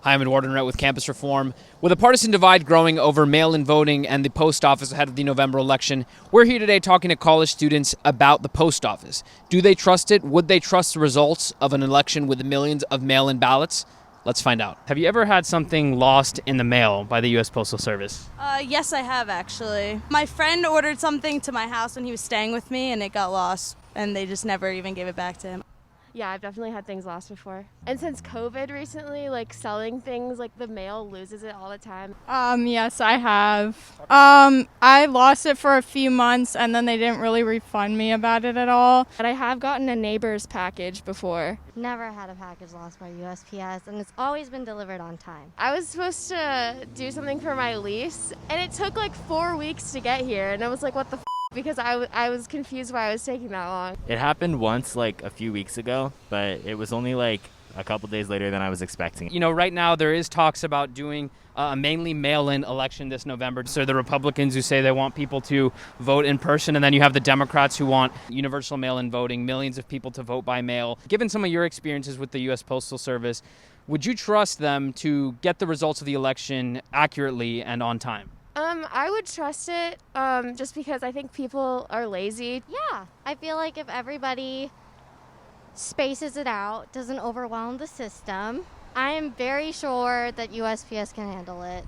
Hi, I'm Eduardo Neret with Campus Reform. With a partisan divide growing over mail-in voting and the post office ahead of the November election, we're here today talking to college students about the post office. Do they trust it? Would they trust the results of an election with millions of mail-in ballots? Let's find out. Have you ever had something lost in the mail by the U.S. Postal Service? Yes, I have actually. My friend ordered something to my house when he was staying with me and it got lost and they just never even gave it back to him. Yeah, I've definitely had things lost before. And since COVID recently, selling things, the mail loses it all the time. Yes, I have. I lost it for a few months and then they didn't really refund me about it at all. But I have gotten a neighbor's package before. Never had a package lost by USPS, and it's always been delivered on time. I was supposed to do something for my lease, and it took 4 weeks to get here, and I was like, what the f***? Because I was confused why I was taking that long. It happened once a few weeks ago, but it was only a couple days later than I was expecting. You know, right now there is talks about doing a mainly mail-in election this November. So the Republicans who say they want people to vote in person, and then you have the Democrats who want universal mail-in voting, millions of people to vote by mail. Given some of your experiences with the U.S. Postal Service, would you trust them to get the results of the election accurately and on time? I would trust it just because I think people are lazy. Yeah, I feel like if everybody spaces it out, doesn't overwhelm the system, I am very sure that USPS can handle it.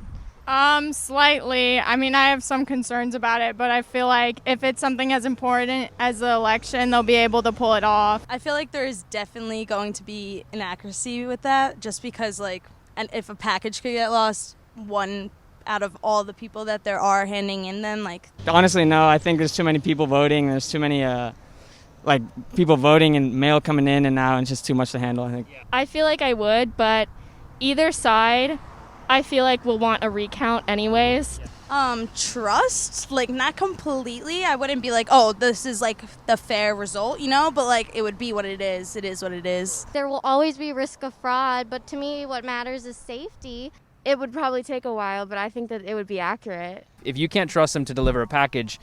Slightly. I mean, I have some concerns about it, but I feel like if it's something as important as the election, they'll be able to pull it off. I feel like there is definitely going to be inaccuracy with that just because and if a package could get lost, one out of all the people that there are handing in them, Honestly, no. I think there's too many people voting. There's too many people voting and mail coming in and out, and it's just too much to handle, I think. I feel like I would, but either side, I feel like will want a recount anyways. Trust, not completely. I wouldn't be oh, this is the fair result, but it would be what it is. It is what it is. There will always be risk of fraud, but to me what matters is safety. It would probably take a while, but I think that it would be accurate. If you can't trust them to deliver a package,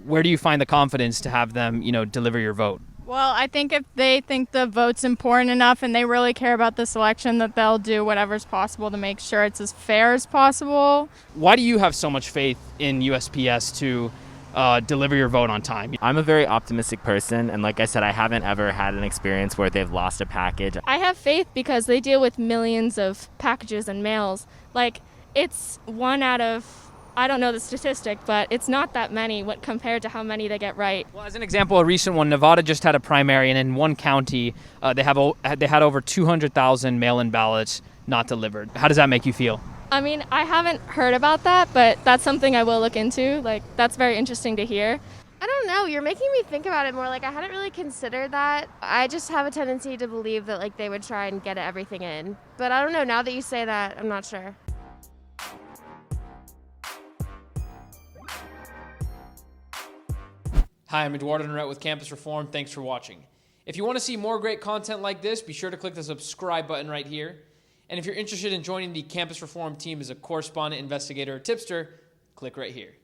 where do you find the confidence to have them, deliver your vote? Well, I think if they think the vote's important enough and they really care about this election, that they'll do whatever's possible to make sure it's as fair as possible. Why do you have so much faith in USPS to deliver your vote on time? I'm a very optimistic person, and like I said, I haven't ever had an experience where they've lost a package. I have faith because they deal with millions of packages and mails. It's one out of, I don't know the statistic, but it's not that many compared to how many they get right. Well, as an example, a recent one, Nevada just had a primary, and in one county, they had over 200,000 mail-in ballots not delivered. How does that make you feel? I mean, I haven't heard about that, but that's something I will look into. That's very interesting to hear. I don't know. You're making me think about it more. I hadn't really considered that. I just have a tendency to believe that, they would try and get everything in. But I don't know. Now that you say that, I'm not sure. Hi, I'm Eduardo Neret with Campus Reform. Thanks for watching. If you want to see more great content like this, be sure to click the subscribe button right here. And if you're interested in joining the Campus Reform team as a correspondent, investigator, or tipster, click right here.